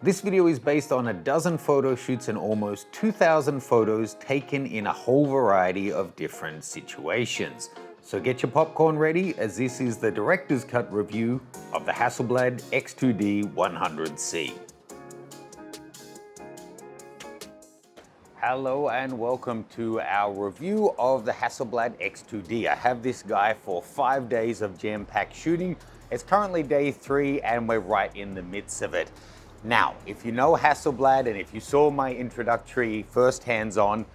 This video is based on a dozen photo shoots and almost 2,000 photos taken in a whole variety of different situations. So get your popcorn ready, as this is the director's cut review of the Hasselblad X2D-100C. Hello and welcome to our review of the Hasselblad X2D. I have this guy for 5 days of jam-packed shooting. It's currently day 3 and we're right in the midst of it. Now, if you know Hasselblad and if you saw my introductory first hands-on,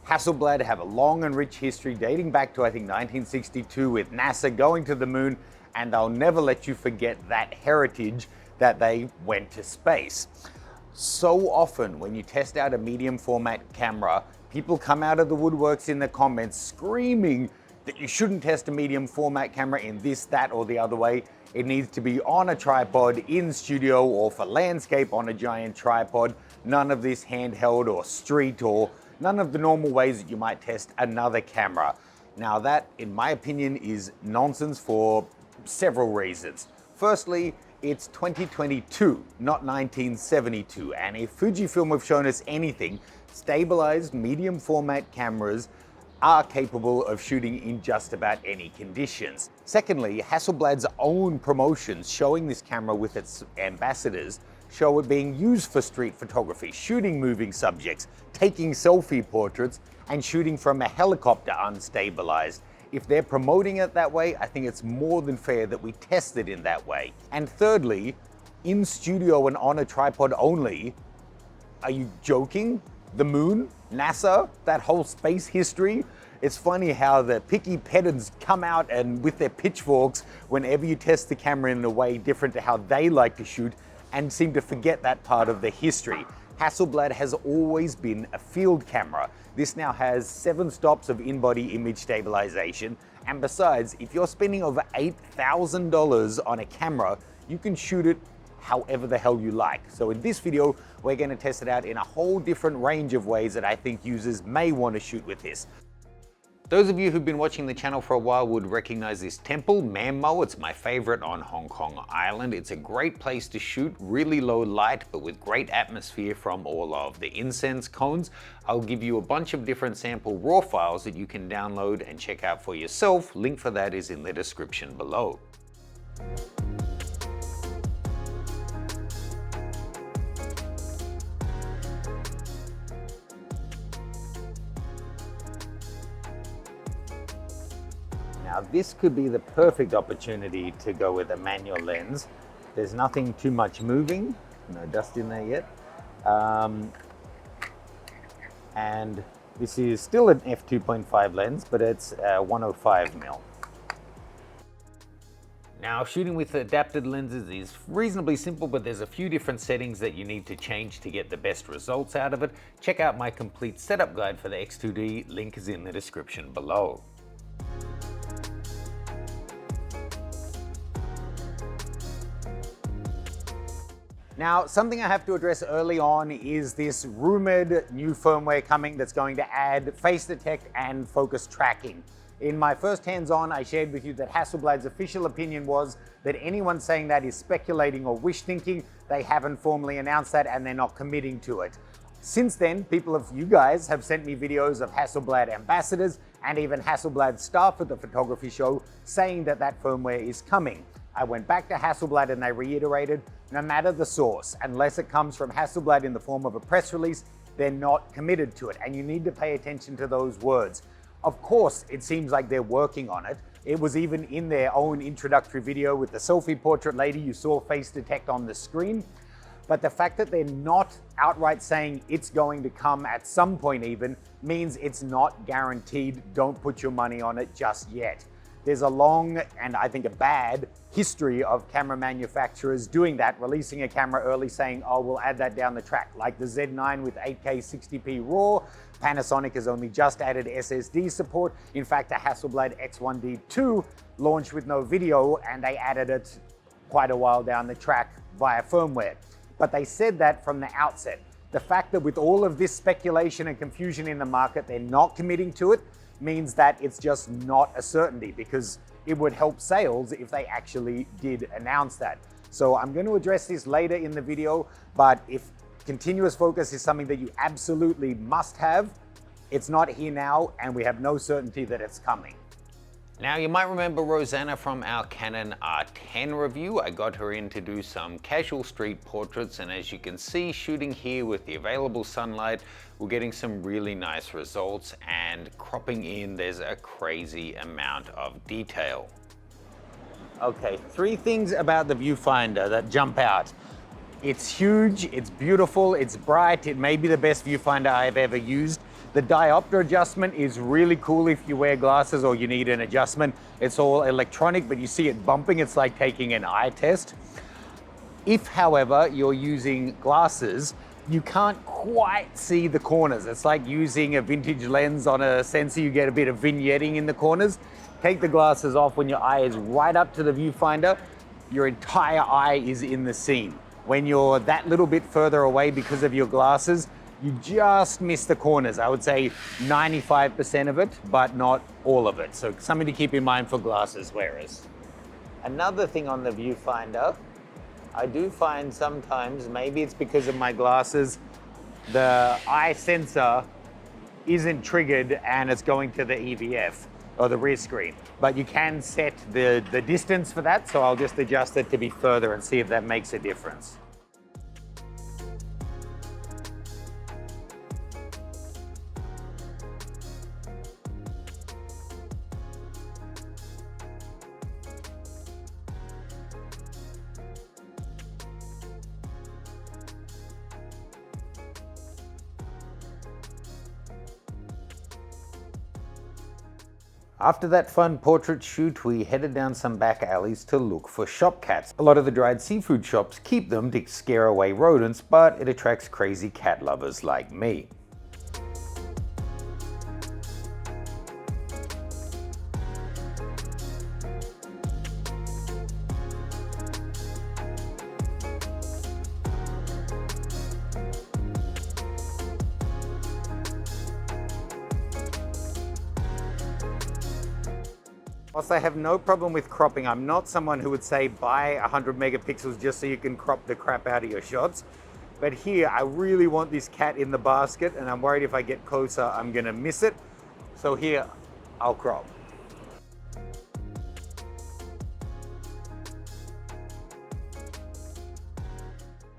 Hasselblad have a long and rich history dating back to I think 1962 with NASA going to the moon, and they'll never let you forget that heritage that they went to space. So often when you test out a medium format camera, people come out of the woodworks in the comments screaming that you shouldn't test a medium format camera in this, that, or the other way. It needs to be on a tripod, in studio, or for landscape on a giant tripod. None of this handheld or street or none of the normal ways that you might test another camera. Now that, in my opinion, is nonsense for several reasons. Firstly, it's 2022, not 1972, and if Fujifilm have shown us anything, stabilized medium format cameras are capable of shooting in just about any conditions. Secondly, Hasselblad's own promotions showing this camera with its ambassadors show it being used for street photography, shooting moving subjects, taking selfie portraits, and shooting from a helicopter unstabilized. If they're promoting it that way, I think it's more than fair that we test it in that way. And thirdly, in studio and on a tripod only, are you joking? The moon, NASA, that whole space history. It's funny how the picky pedants come out and with their pitchforks whenever you test the camera in a way different to how they like to shoot and seem to forget that part of the history. Hasselblad has always been a field camera. This now has 7 stops of in-body image stabilization. And besides, if you're spending over $8,000 on a camera, you can shoot it however the hell you like. So in this video, we're going to test it out in a whole different range of ways that I think users may want to shoot with this. Those of you who've been watching the channel for a while would recognize this temple, Mammo. It's my favorite on Hong Kong Island. It's a great place to shoot, really low light, but with great atmosphere from all of the incense cones. I'll give you a bunch of different sample raw files that you can download and check out for yourself. Link for that is in the description below. Now this could be the perfect opportunity to go with a manual lens. There's nothing too much moving, no dust in there yet. And this is still an f2.5 lens, but it's 105mm. Now shooting with adapted lenses is reasonably simple, but there's a few different settings that you need to change to get the best results out of it. Check out my complete setup guide for the X2D, link is in the description below. Now, something I have to address early on is this rumored new firmware coming that's going to add face detect and focus tracking. In my first hands-on, I shared with you that Hasselblad's official opinion was that anyone saying that is speculating or wish thinking. They haven't formally announced that and they're not committing to it. Since then, you guys have sent me videos of Hasselblad ambassadors and even Hasselblad staff at the photography show saying that that firmware is coming. I went back to Hasselblad and they reiterated, no matter the source, unless it comes from Hasselblad in the form of a press release, they're not committed to it, and you need to pay attention to those words. Of course, it seems like they're working on it. It was even in their own introductory video with the selfie portrait lady, you saw face detect on the screen. But the fact that they're not outright saying it's going to come at some point even means it's not guaranteed. Don't put your money on it just yet. There's a long and I think a bad history of camera manufacturers doing that, releasing a camera early saying, oh, we'll add that down the track, like the Z9 with 8K 60p RAW. Panasonic has only just added SSD support. In fact, the Hasselblad X1D-2 launched with no video and they added it quite a while down the track via firmware. But they said that from the outset. The fact that with all of this speculation and confusion in the market, they're not committing to it means that it's just not a certainty, because it would help sales if they actually did announce that. So I'm going to address this later in the video, but if continuous focus is something that you absolutely must have, it's not here now, and we have no certainty that it's coming. Now, you might remember Rosanna from our Canon R10 review. I got her in to do some casual street portraits, and as you can see, shooting here with the available sunlight, we're getting some really nice results, and cropping in, there's a crazy amount of detail. Okay, 3 things about the viewfinder that jump out. It's huge, it's beautiful, it's bright, it may be the best viewfinder I've ever used. The diopter adjustment is really cool if you wear glasses or you need an adjustment. It's all electronic, but you see it bumping, it's like taking an eye test. If, however, you're using glasses, you can't quite see the corners. It's like using a vintage lens on a sensor, you get a bit of vignetting in the corners. Take the glasses off when your eye is right up to the viewfinder, your entire eye is in the scene. When you're that little bit further away because of your glasses, you just miss the corners. I would say 95% of it, but not all of it. So something to keep in mind for glasses wearers. Another thing on the viewfinder, I do find sometimes, maybe it's because of my glasses, the eye sensor isn't triggered and it's going to the EVF or the rear screen. But you can set the distance for that, so I'll just adjust it to be further and see if that makes a difference. After that fun portrait shoot, we headed down some back alleys to look for shop cats. A lot of the dried seafood shops keep them to scare away rodents, but it attracts crazy cat lovers like me. Whilst I have no problem with cropping, I'm not someone who would say buy 100 megapixels just so you can crop the crap out of your shots. But here, I really want this cat in the basket, and I'm worried if I get closer, I'm gonna miss it. So here, I'll crop.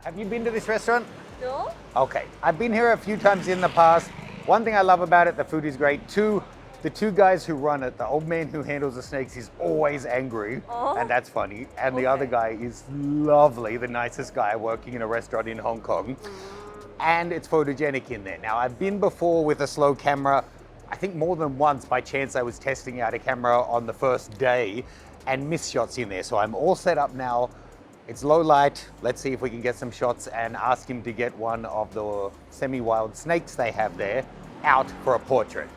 Have you been to this restaurant? No. Okay, I've been here a few times in the past. One thing I love about it, the food is great. 2, the 2 guys who run it, the old man who handles the snakes is always angry, and that's funny. And the other guy is lovely, the nicest guy working in a restaurant in Hong Kong. And it's photogenic in there. Now, I've been before with a slow camera, I think more than once by chance I was testing out a camera on the first day and missed shots in there. So I'm all set up now. It's low light. Let's see if we can get some shots and ask him to get one of the semi-wild snakes they have there out for a portrait.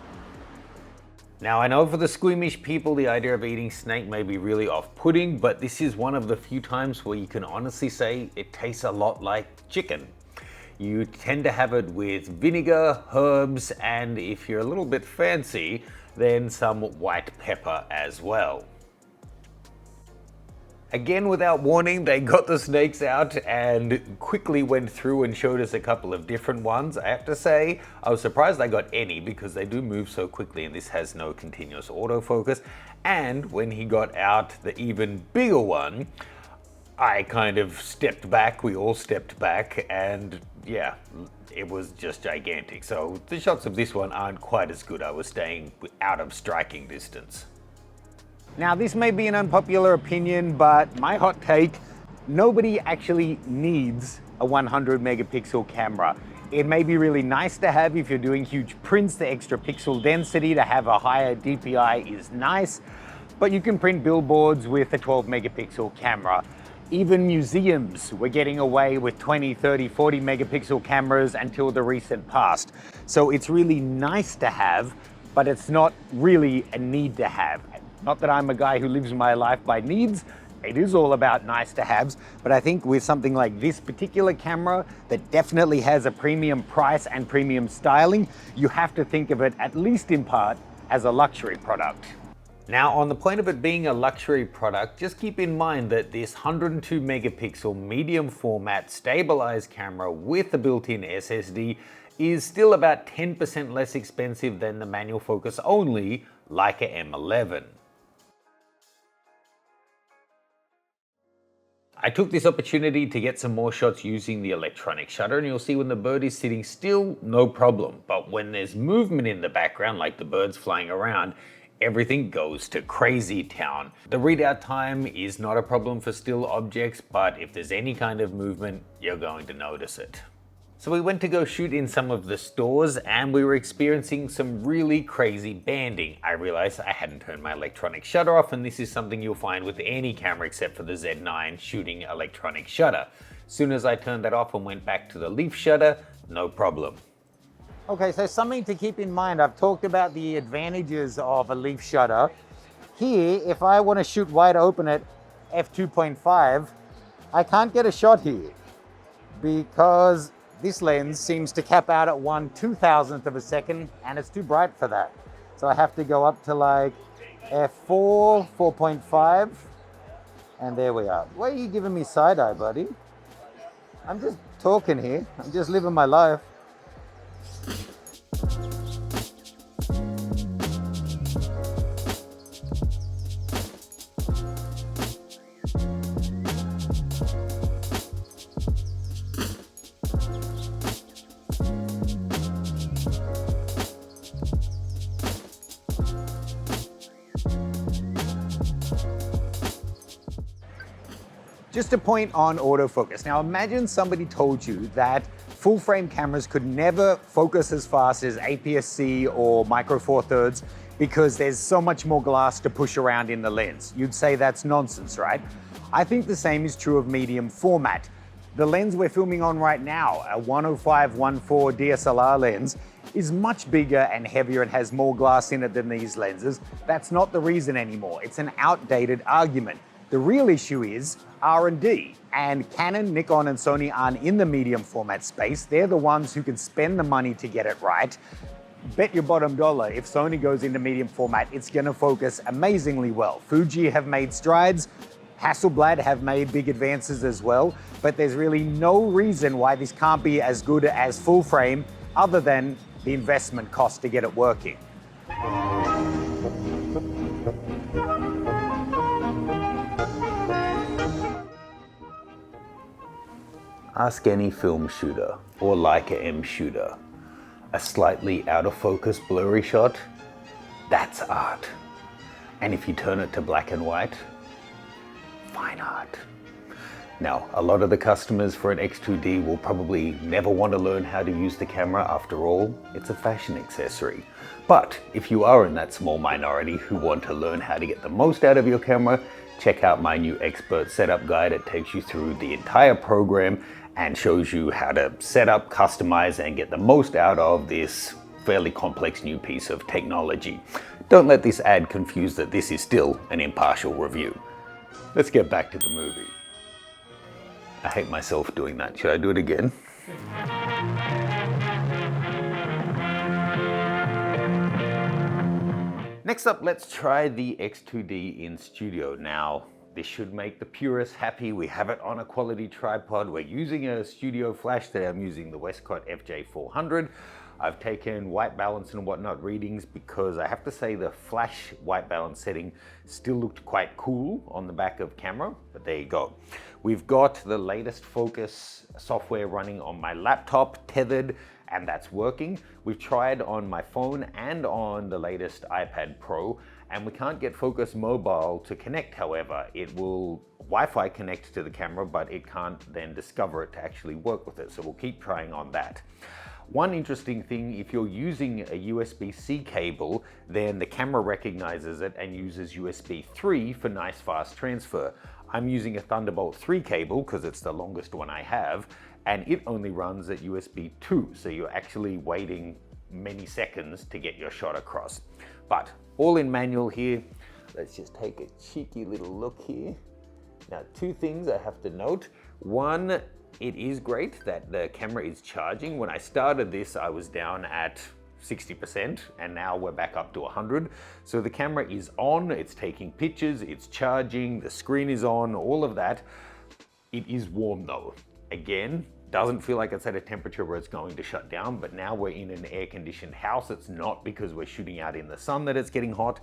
Now, I know for the squeamish people, the idea of eating snake may be really off-putting, but this is one of the few times where you can honestly say it tastes a lot like chicken. You tend to have it with vinegar, herbs, and if you're a little bit fancy, then some white pepper as well. Again, without warning, they got the snakes out and quickly went through and showed us a couple of different ones. I have to say, I was surprised I got any because they do move so quickly and this has no continuous autofocus. And when he got out the even bigger one, I kind of stepped back, we all stepped back, and yeah, it was just gigantic. So the shots of this one aren't quite as good. I was staying out of striking distance. Now, this may be an unpopular opinion, but my hot take, nobody actually needs a 100 megapixel camera. It may be really nice to have if you're doing huge prints. The extra pixel density to have a higher DPI is nice, but you can print billboards with a 12 megapixel camera. Even museums were getting away with 20, 30, 40 megapixel cameras until the recent past. So it's really nice to have, but it's not really a need to have. Not that I'm a guy who lives my life by needs, it is all about nice to haves, but I think with something like this particular camera that definitely has a premium price and premium styling, you have to think of it, at least in part, as a luxury product. Now, on the point of it being a luxury product, just keep in mind that this 102 megapixel medium format stabilized camera with a built-in SSD is still about 10% less expensive than the manual focus only Leica M11. I took this opportunity to get some more shots using the electronic shutter, and you'll see when the bird is sitting still, no problem. But when there's movement in the background, like the birds flying around, everything goes to crazy town. The readout time is not a problem for still objects, but if there's any kind of movement, you're going to notice it. So we went to go shoot in some of the stores and we were experiencing some really crazy banding. I realized I hadn't turned my electronic shutter off, and this is something you'll find with any camera except for the Z9 shooting electronic shutter. As soon as I turned that off and went back to the leaf shutter, no problem. Okay, so something to keep in mind, I've talked about the advantages of a leaf shutter. Here, if I want to shoot wide open at f2.5, I can't get a shot here because this lens seems to cap out at 1/2000th of a second and it's too bright for that. So I have to go up to like f4, 4.5, and there we are. Why are you giving me side eye, buddy? I'm just talking here. I'm just living my life. Just a point on autofocus. Now imagine somebody told you that full frame cameras could never focus as fast as APS-C or Micro Four Thirds because there's so much more glass to push around in the lens. You'd say that's nonsense, right? I think the same is true of medium format. The lens we're filming on right now, a 105-1.4 DSLR lens, is much bigger and heavier and has more glass in it than these lenses. That's not the reason anymore. It's an outdated argument. The real issue is R&D, and Canon, Nikon, and Sony aren't in the medium format space. They're the ones who can spend the money to get it right. Bet your bottom dollar, if Sony goes into medium format, it's gonna focus amazingly well. Fuji have made strides, Hasselblad have made big advances as well, but there's really no reason why this can't be as good as full frame other than the investment cost to get it working. Ask any film shooter or Leica M shooter. A slightly out of focus blurry shot, that's art. And if you turn it to black and white, fine art. Now, a lot of the customers for an X2D will probably never want to learn how to use the camera. After all, it's a fashion accessory. But if you are in that small minority who want to learn how to get the most out of your camera, check out my new expert setup guide. It takes you through the entire program and shows you how to set up, customize, and get the most out of this fairly complex new piece of technology. Don't let this ad confuse that this is still an impartial review. Let's get back to the movie. I hate myself doing that. Should I do it again? Next up, let's try the X2D in studio. Now, this should make the purists happy. We have it on a quality tripod. We're using a studio flash today. I'm using the Westcott FJ400. I've taken white balance and whatnot readings because I have to say the flash white balance setting still looked quite cool on the back of camera, but there you go. We've got the latest focus software running on my laptop, Tethered, and that's working. We've tried on my phone and on the latest iPad Pro, and we can't get Focus Mobile to connect, however. It will Wi-Fi connect to the camera, but it can't then discover it to actually work with it, so we'll keep trying on that. One interesting thing, if you're using a USB-C cable, then the camera recognizes it and uses USB 3 for nice fast transfer. I'm using a Thunderbolt 3 cable because it's the longest one I have, and it only runs at USB 2, so you're actually waiting many seconds to get your shot across. But all in manual here. Let's just take a cheeky little look here. Now, two things I have to note. One, it is great that the camera is charging. When I started this, I was down at 60%, and now we're back up to 100. So the camera is on, it's taking pictures, it's charging, the screen is on, all of that. It is warm though. Again, doesn't feel like it's at a temperature where it's going to shut down, but now we're in an air-conditioned house. It's not because we're shooting out in the sun that it's getting hot.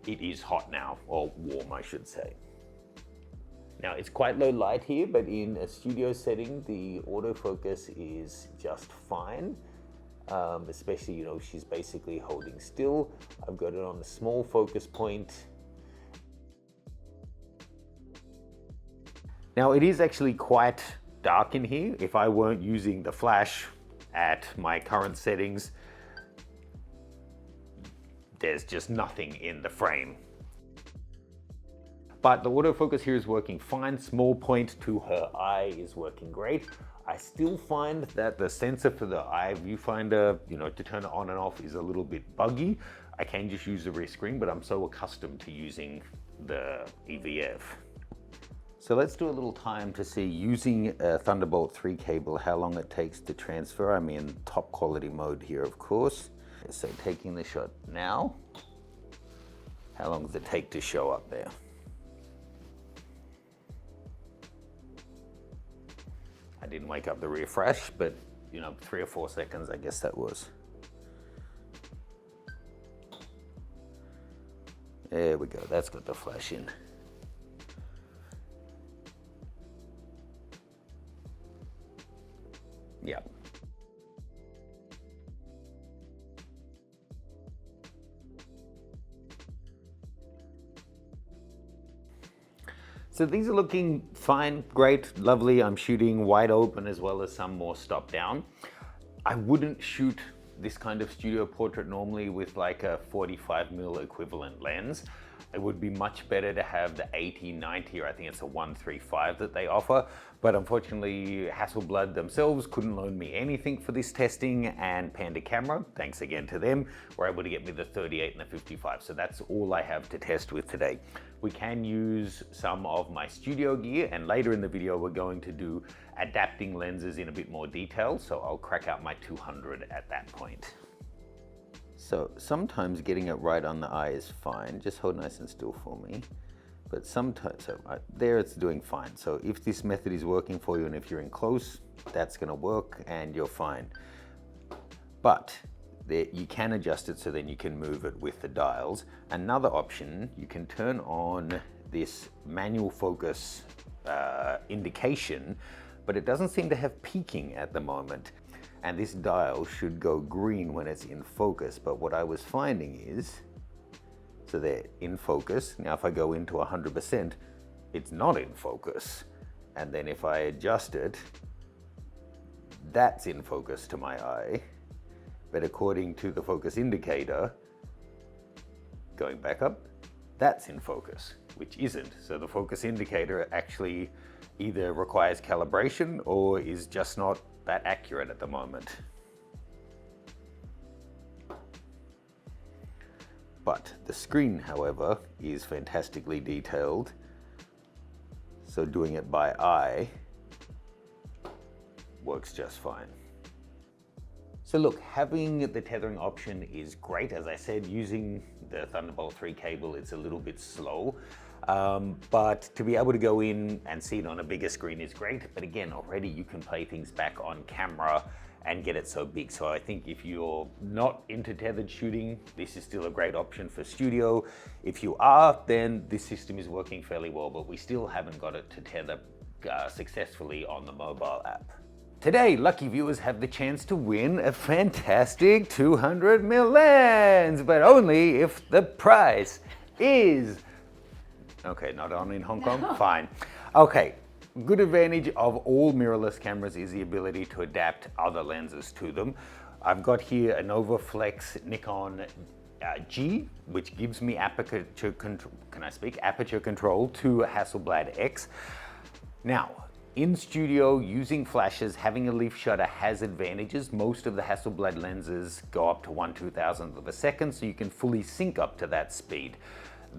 It is hot now, or warm, I should say. Now it's quite low light here, but in a studio setting, the autofocus is just fine. Especially, you know, she's basically holding still. I've got it on a small focus point. Now it is actually quite dark in here. If I weren't using the flash at my current settings, there's just nothing in the frame. But the autofocus here is working fine. Small point to her eye is working great. I still find that the sensor for the eye viewfinder, you know, to turn it on and off is a little bit buggy. I can just use the rear screen, but I'm so accustomed to using the EVF. So let's do a little time to see, using a Thunderbolt 3 cable, how long it takes to transfer. I'm in top quality mode here, of course. So taking the shot now, how long does it take to show up there? I didn't wake up the refresh, but you know, 3 or 4 seconds, I guess that was. There we go, that's got the flash in. Yeah. So these are looking fine, great, lovely. I'm shooting wide open as well as some more stop down. I wouldn't shoot this kind of studio portrait normally with like a 45mm equivalent lens. It would be much better to have the 80-90, or I think it's a 135 that they offer. But unfortunately, Hasselblad themselves couldn't loan me anything for this testing, and Panda Camera, thanks again to them, were able to get me the 38 and the 55. So that's all I have to test with today. We can use some of my studio gear, and later in the video, we're going to do adapting lenses in a bit more detail. So I'll crack out my 200 at that point. So sometimes getting it right on the eye is fine. Just hold nice and still for me. But sometimes, there it's doing fine. So if this method is working for you, and if you're in close, that's gonna work and you're fine. But you can adjust it so then you can move it with the dials. Another option, you can turn on this manual focus indication, but it doesn't seem to have peaking at the moment. And this dial should go green when it's in focus. But what I was finding is, so they're in focus. Now if I go into 100%, it's not in focus. And then if I adjust it, that's in focus to my eye. But according to the focus indicator, going back up, that's in focus, which isn't. So the focus indicator actually either requires calibration or is just not that accurate at the moment. But the screen, however, is fantastically detailed. So doing it by eye works just fine. So look, having the tethering option is great. As I said, using the Thunderbolt 3 cable, it's a little bit slow. But to be able to go in and see it on a bigger screen is great. But again, already you can play things back on camera and get it so big. So I think if you're not into tethered shooting, this is still a great option for studio. If you are, then this system is working fairly well, but we still haven't got it to tether successfully on the mobile app. Today, lucky viewers have the chance to win a fantastic 200mm lens, but only if the price is... Okay, not on in Hong Kong? No. Fine. Okay, good advantage of all mirrorless cameras is the ability to adapt other lenses to them. I've got here an Overflex Nikon G, which gives me aperture control, aperture control to Hasselblad X. Now, in studio, using flashes, having a leaf shutter has advantages. Most of the Hasselblad lenses go up to 1/2000th of a second, so you can fully sync up to that speed.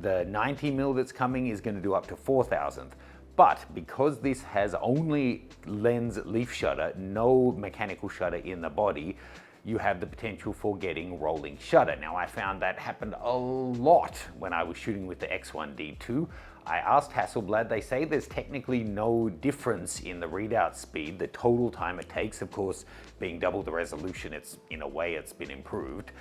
The 90mm that's coming is going to do up to 4,000th. But because this has only lens leaf shutter, no mechanical shutter in the body, you have the potential for getting rolling shutter. Now, I found that happened a lot when I was shooting with the X1D2. I asked Hasselblad, they say there's technically no difference in the readout speed, the total time it takes. Of course, being double the resolution, in a way it's been improved.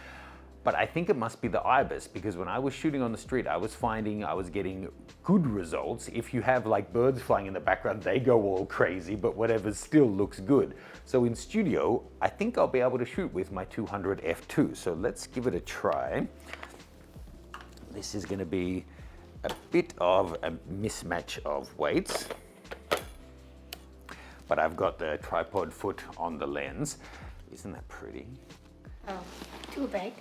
But I think it must be the IBIS, because when I was shooting on the street, I was finding I was getting good results. If you have like birds flying in the background, they go all crazy, but whatever still looks good. So in studio, I think I'll be able to shoot with my 200 f2. So let's give it a try. This is going to be a bit of a mismatch of weights, but I've got the tripod foot on the lens. Isn't that pretty? Oh, too big.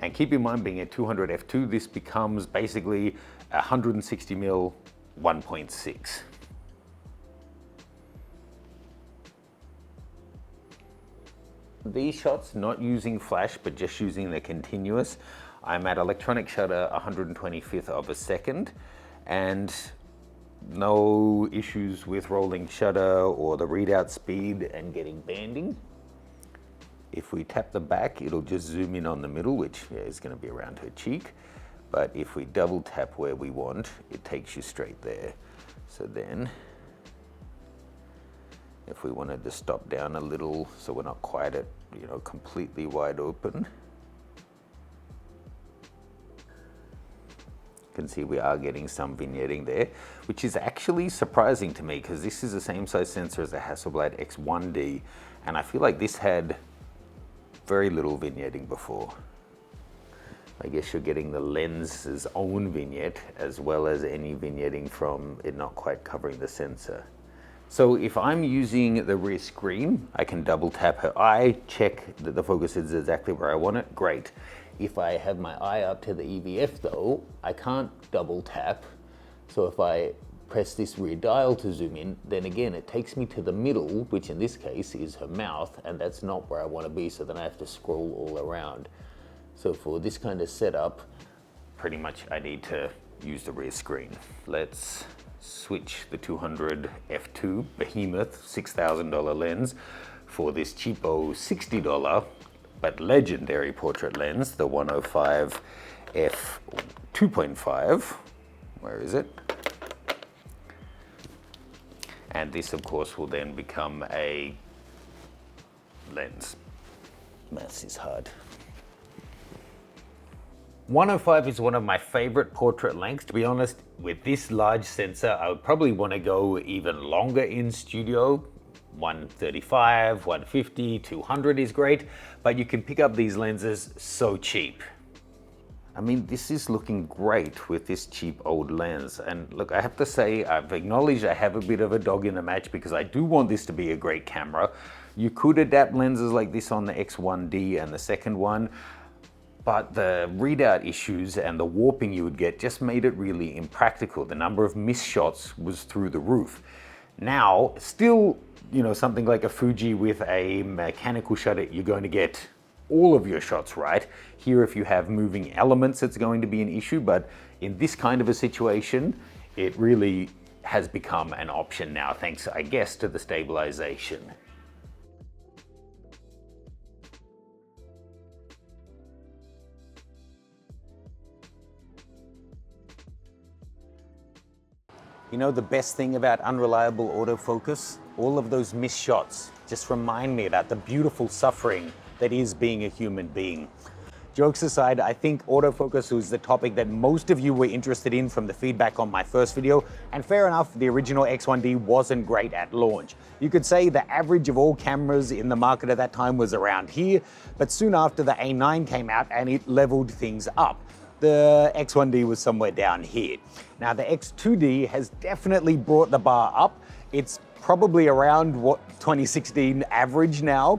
And keep in mind, being a 200 f2, this becomes basically 160 mm 1.6. These shots, not using flash, but just using the continuous, I'm at electronic shutter 125th of a second, and no issues with rolling shutter or the readout speed and getting banding. If we tap the back, it'll just zoom in on the middle, which is going to be around her cheek. But if we double tap where we want, it takes you straight there. So then, if we wanted to stop down a little, so we're not quite at, completely wide open, you can see we are getting some vignetting there, which is actually surprising to me, because this is the same size sensor as the Hasselblad X1D, and I feel like this had very little vignetting before. I guess you're getting the lens's own vignette as well as any vignetting from it not quite covering the sensor. So if I'm using the rear screen, I can double tap her eye, check that the focus is exactly where I want it, great. If I have my eye up to the EVF though, I can't double tap. So if I press this rear dial to zoom in, then again it takes me to the middle, which in this case is her mouth, and that's not where I want to be, so then I have to scroll all around. So for this kind of setup, pretty much I need to use the rear screen. Let's switch the 200 f2 behemoth $6,000 lens for this cheapo $60 but legendary portrait lens, the 105 f 2.5. Where is it? And this, of course, will then become a lens. Maths is hard. 105 is one of my favorite portrait lengths. To be honest, with this large sensor, I would probably want to go even longer in studio. 135, 150, 200 is great, but you can pick up these lenses so cheap. I mean, this is looking great with this cheap old lens. And look, I have to say, I've acknowledged I have a bit of a dog in the match because I do want this to be a great camera. You could adapt lenses like this on the X1D and the second one, but the readout issues and the warping you would get just made it really impractical. The number of missed shots was through the roof. Now, still, something like a Fuji with a mechanical shutter, you're going to get all of your shots right. Here, if you have moving elements, it's going to be an issue, but in this kind of a situation, it really has become an option now, thanks, I guess, to the stabilization. The best thing about unreliable autofocus? All of those missed shots just remind me about the beautiful suffering that is being a human being. Jokes aside, I think autofocus was the topic that most of you were interested in from the feedback on my first video, and fair enough, the original X1D wasn't great at launch. You could say the average of all cameras in the market at that time was around here, but soon after the A9 came out and it leveled things up. The X1D was somewhere down here. Now the X2D has definitely brought the bar up. It's probably around 2016 average now,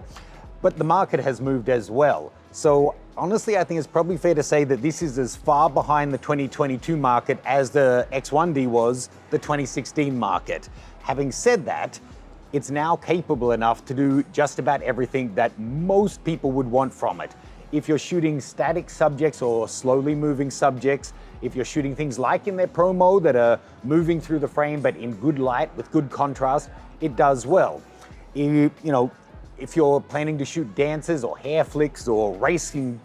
but the market has moved as well. So honestly, I think it's probably fair to say that this is as far behind the 2022 market as the X1D was the 2016 market. Having said that, it's now capable enough to do just about everything that most people would want from it. If you're shooting static subjects or slowly moving subjects, if you're shooting things like in their Pro mode that are moving through the frame but in good light with good contrast, it does well. if you're planning to shoot dances or hair flicks or racing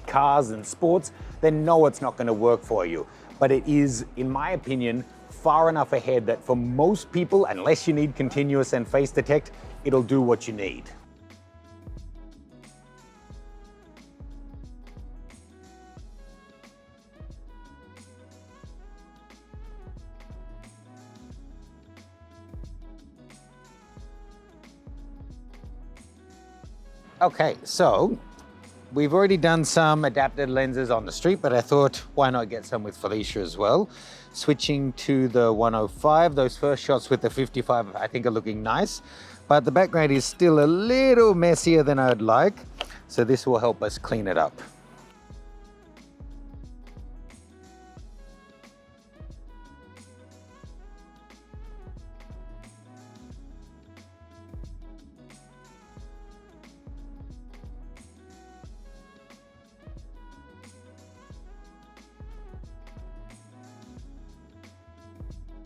cars and sports, then no, it's not going to work for you. But it is, in my opinion, far enough ahead that for most people, unless you need continuous and face detect, it'll do what you need. Okay, so we've already done some adapted lenses on the street, but I thought, why not get some with Felicia as well? Switching to the 105, those first shots with the 55 I think are looking nice, but the background is still a little messier than I'd like, so this will help us clean it up.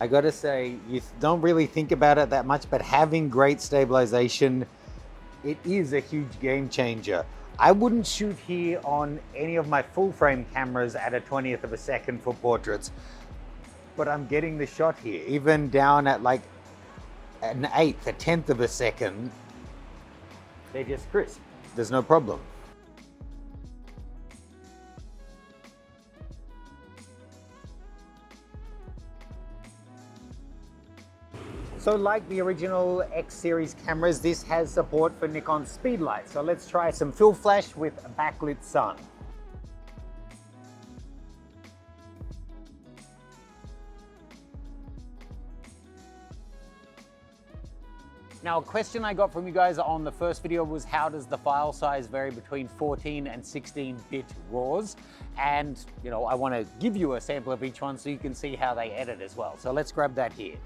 I gotta say, you don't really think about it that much, but having great stabilization, it is a huge game changer. I wouldn't shoot here on any of my full frame cameras at a 20th of a second for portraits, but I'm getting the shot here, even down at like an 1/8, a 10th of a second, they're just crisp. There's no problem. So like the original X series cameras, this has support for Nikon speedlight. So let's try some fill flash with a backlit sun. Now, a question I got from you guys on the first video was, how does the file size vary between 14 and 16-bit RAWs? And, you know, I want to give you a sample of each one so you can see how they edit as well. So let's grab that here.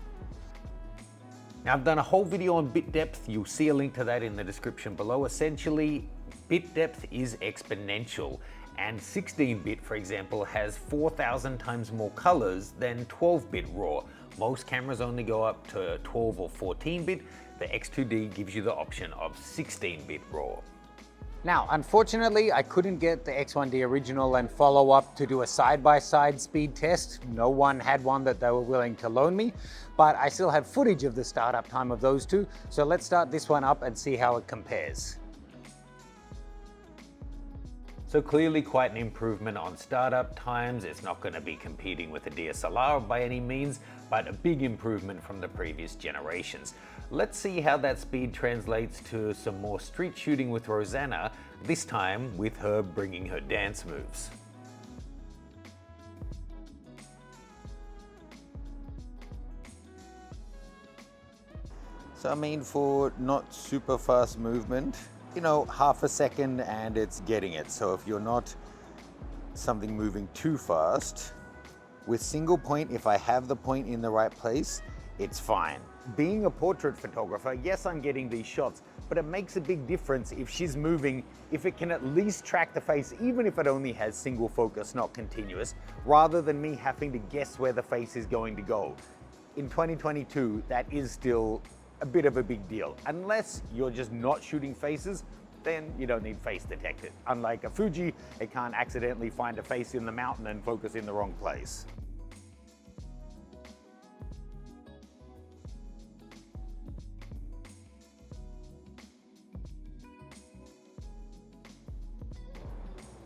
Now, I've done a whole video on bit depth. You'll see a link to that in the description below. Essentially, bit depth is exponential, and 16-bit, for example, has 4,000 times more colors than 12-bit RAW. Most cameras only go up to 12 or 14-bit. The X2D gives you the option of 16-bit RAW. Now, unfortunately, I couldn't get the X1D original and follow up to do a side-by-side speed test. No one had one that they were willing to loan me, but I still have footage of the startup time of those two. So let's start this one up and see how it compares. So clearly quite an improvement on startup times. It's not going to be competing with a DSLR by any means, but a big improvement from the previous generations. Let's see how that speed translates to some more street shooting with Rosanna, this time with her bringing her dance moves. So I mean, for not super fast movement, you know, half a second and it's getting it. So if you're not something moving too fast, with single point, if I have the point in the right place, it's fine. Being a portrait photographer, yes, I'm getting these shots, but it makes a big difference if she's moving, if it can at least track the face, even if it only has single focus, not continuous, rather than me having to guess where the face is going to go. In 2022, that is still a bit of a big deal. Unless you're just not shooting faces, then you don't need face detected. Unlike a Fuji, it can't accidentally find a face in the mountain and focus in the wrong place.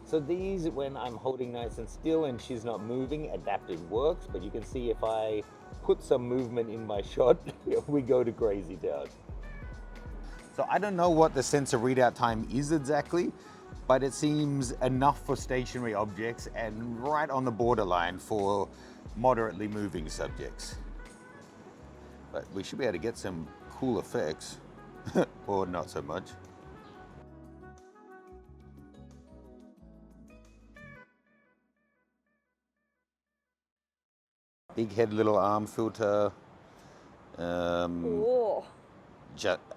So these, when I'm holding nice and still and she's not moving, adapted works, but you can see if I put some movement in my shot, we go to crazy town. So I don't know what the sensor readout time is exactly, but it seems enough for stationary objects and right on the borderline for moderately moving subjects. But we should be able to get some cool effects, or not so much. Big head, little arm filter. I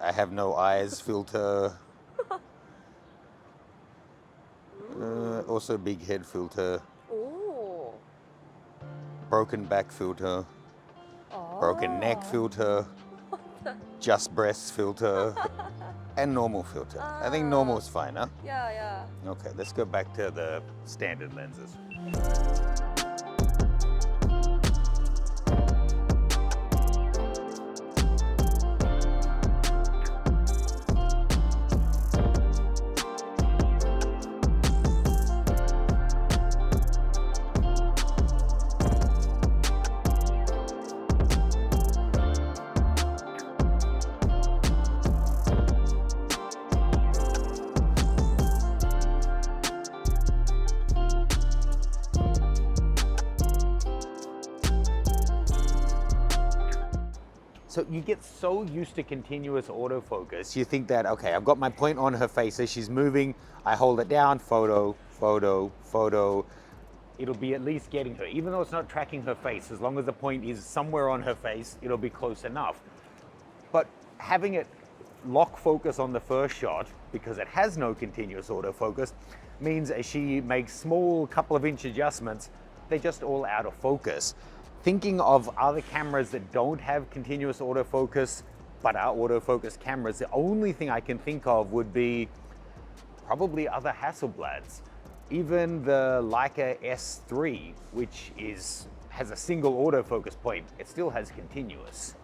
have no eyes filter. Also big head filter. Ooh. Broken back filter. Broken neck filter. just breasts filter, and normal filter. I think normal is fine, huh? Yeah. Okay, let's go back to the standard lenses. So you get so used to continuous autofocus, you think that, okay, I've got my point on her face as she's moving, I hold it down, photo, photo, photo. It'll be at least getting her. Even though it's not tracking her face, as long as the point is somewhere on her face, it'll be close enough. But having it lock focus on the first shot, because it has no continuous autofocus, means as she makes small couple of inch adjustments, they're just all out of focus. Thinking of other cameras that don't have continuous autofocus, but are autofocus cameras, the only thing I can think of would be probably other Hasselblads. Even the Leica S3, which has a single autofocus point, it still has continuous.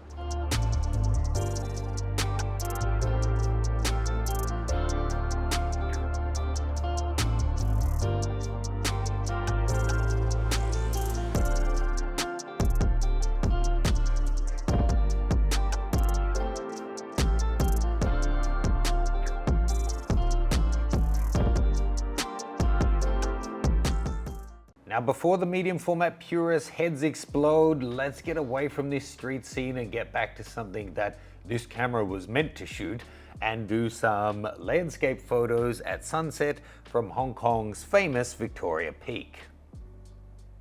Now, before the medium format purist heads explode, let's get away from this street scene and get back to something that this camera was meant to shoot and do some landscape photos at sunset from Hong Kong's famous Victoria Peak.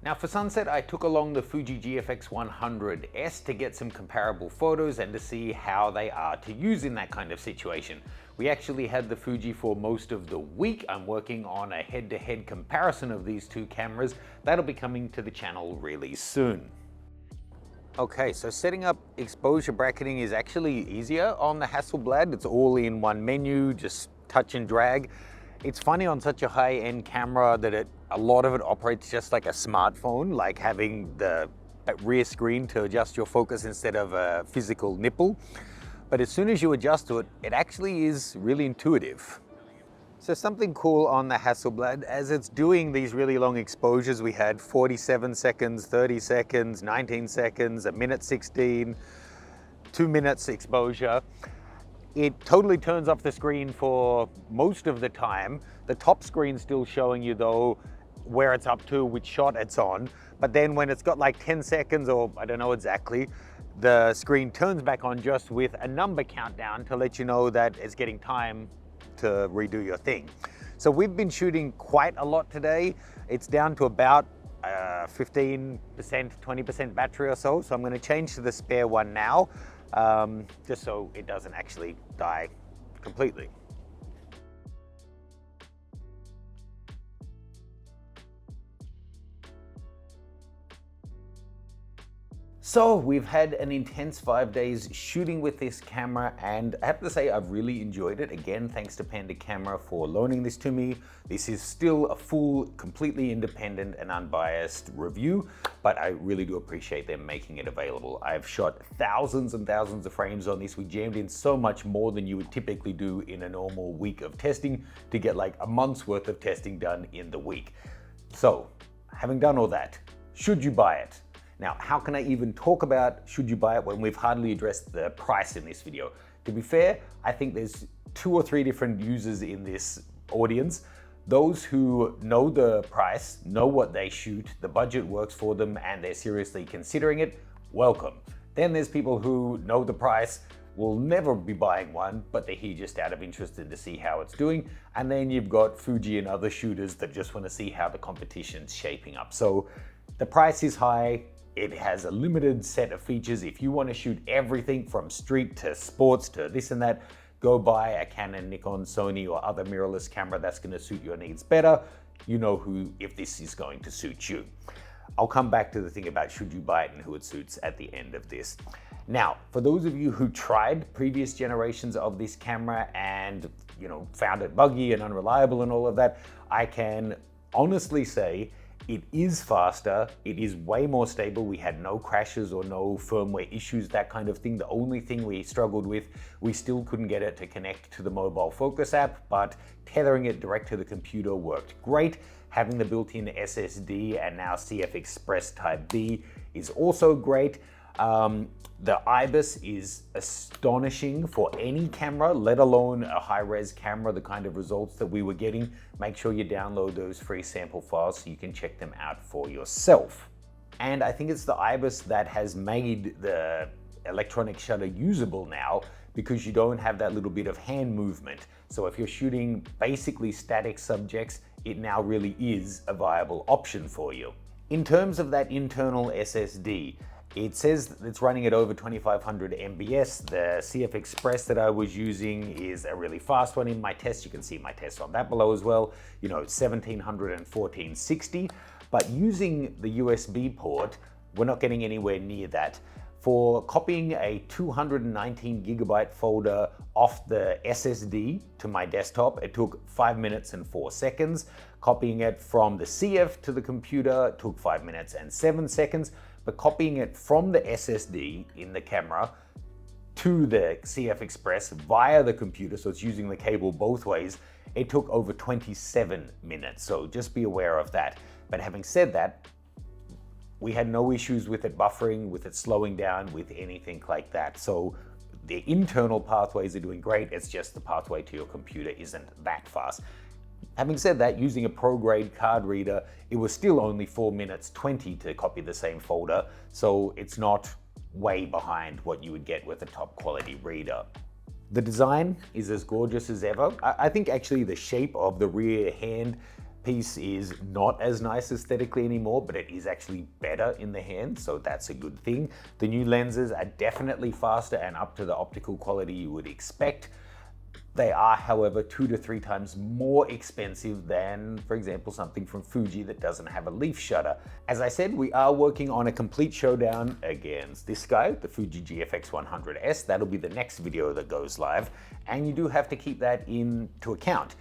Now for sunset, I took along the Fuji GFX100S to get some comparable photos and to see how they are to use in that kind of situation. We actually had the Fuji for most of the week. I'm working on a head-to-head comparison of these two cameras. That'll be coming to the channel really soon. Okay, so setting up exposure bracketing is actually easier on the Hasselblad. It's all in one menu, just touch and drag. It's funny on such a high-end camera that a lot of it operates just like a smartphone, like having the rear screen to adjust your focus instead of a physical nipple. But as soon as you adjust to it, it actually is really intuitive. So something cool on the Hasselblad, as it's doing these really long exposures, we had 47 seconds, 30 seconds, 19 seconds, a minute 16, 2 minutes exposure. It totally turns off the screen for most of the time. The top screen's still showing you though where it's up to, which shot it's on. But then when it's got like 10 seconds or I don't know exactly, the screen turns back on just with a number countdown to let you know that it's getting time to redo your thing. So we've been shooting quite a lot today. It's down to about 15%, 20% battery or so. So I'm going to change to the spare one now, just so it doesn't actually die completely. So we've had an intense 5 days shooting with this camera, and I have to say I've really enjoyed it. Again, thanks to Panda Camera for loaning this to me. This is still a full, completely independent and unbiased review, but I really do appreciate them making it available. I've shot thousands and thousands of frames on this. We jammed in so much more than you would typically do in a normal week of testing to get like a month's worth of testing done in the week. So, having done all that, should you buy it? Now, how can I even talk about should you buy it when we've hardly addressed the price in this video? To be fair, I think there's 2 or 3 different users in this audience. Those who know the price, know what they shoot, the budget works for them, and they're seriously considering it, welcome. Then there's people who know the price, will never be buying one, but they're here just out of interest in to see how it's doing. And then you've got Fuji and other shooters that just want to see how the competition's shaping up. So the price is high. It has a limited set of features. If you want to shoot everything from street to sports to this and that, go buy a Canon, Nikon, Sony, or other mirrorless camera that's going to suit your needs better. You know if this is going to suit you. I'll come back to the thing about should you buy it and who it suits at the end of this. Now, for those of you who tried previous generations of this camera and found it buggy and unreliable and all of that, I can honestly say it is faster, it is way more stable. We had no crashes or no firmware issues, that kind of thing. The only thing we struggled with, we still couldn't get it to connect to the mobile focus app, but tethering it direct to the computer worked great. Having the built-in SSD and now CF Express Type B is also great. The IBIS is astonishing for any camera, let alone a high-res camera, the kind of results that we were getting. Make sure you download those free sample files so you can check them out for yourself. And I think it's the IBIS that has made the electronic shutter usable now, because you don't have that little bit of hand movement. So if you're shooting basically static subjects, it now really is a viable option for you. In terms of that internal SSD, it says it's running at over 2500 MBS. The CF Express that I was using is a really fast one in my test. You can see my test on that below as well. 1700 and 1460. But using the USB port, we're not getting anywhere near that. For copying a 219 gigabyte folder off the SSD to my desktop, it took 5 minutes and 4 seconds. Copying it from the CF to the computer took 5 minutes and 7 seconds. But copying it from the SSD in the camera to the CF Express via the computer, so it's using the cable both ways, it took over 27 minutes. So just be aware of that. But having said that, we had no issues with it buffering, with it slowing down, with anything like that. So the internal pathways are doing great. It's just the pathway to your computer isn't that fast. Having said that, using a pro-grade card reader, it was still only 4 minutes 20 to copy the same folder. So it's not way behind what you would get with a top quality reader. The design is as gorgeous as ever. I think actually the shape of the rear hand piece is not as nice aesthetically anymore, but it is actually better in the hand, so that's a good thing. The new lenses are definitely faster and up to the optical quality you would expect. They are, however, 2 to 3 times more expensive than, for example, something from Fuji that doesn't have a leaf shutter. As I said, we are working on a complete showdown against this guy, the Fuji GFX 100S. That'll be the next video that goes live, and you do have to keep that into account.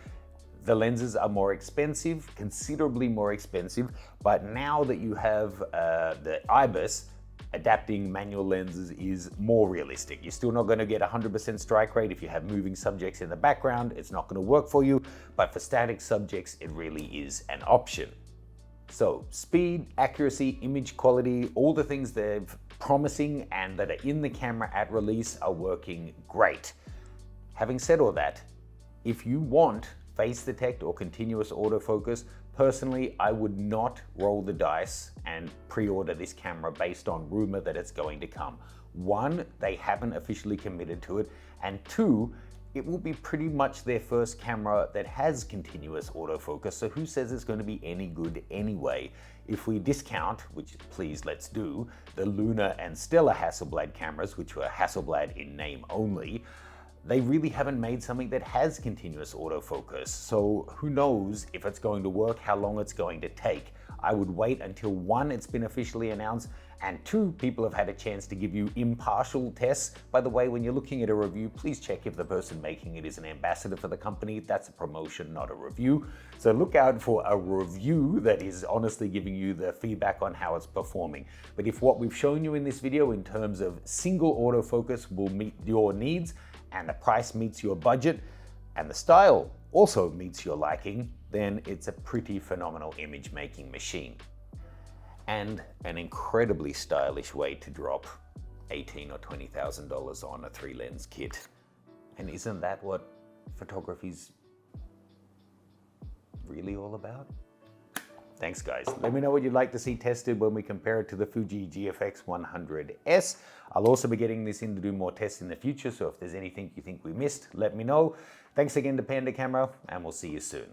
The lenses are more expensive, considerably more expensive, but now that you have the IBIS, adapting manual lenses is more realistic. You're still not going to get 100% strike rate. If you have moving subjects in the background, it's not going to work for you, but for static subjects, it really is an option. So speed, accuracy, image quality, all the things they're promising and that are in the camera at release are working great. Having said all that, if you want face detect or continuous autofocus, personally, I would not roll the dice and pre-order this camera based on rumor that it's going to come. One, they haven't officially committed to it, and two, it will be pretty much their first camera that has continuous autofocus, so who says it's going to be any good anyway? If we discount, which please let's do, the Luna and Stella Hasselblad cameras, which were Hasselblad in name only, they really haven't made something that has continuous autofocus. So who knows if it's going to work, how long it's going to take. I would wait until one, it's been officially announced, and two, people have had a chance to give you impartial tests. By the way, when you're looking at a review, please check if the person making it is an ambassador for the company. That's a promotion, not a review. So look out for a review that is honestly giving you the feedback on how it's performing. But if what we've shown you in this video in terms of single autofocus will meet your needs, and the price meets your budget, and the style also meets your liking, then it's a pretty phenomenal image making machine. And an incredibly stylish way to drop $18,000 or $20,000 on a 3-lens kit. And isn't that what photography's really all about? Thanks guys. Let me know what you'd like to see tested when we compare it to the Fuji GFX 100S. I'll also be getting this in to do more tests in the future, so if there's anything you think we missed, let me know. Thanks again to Panda Camera, and we'll see you soon.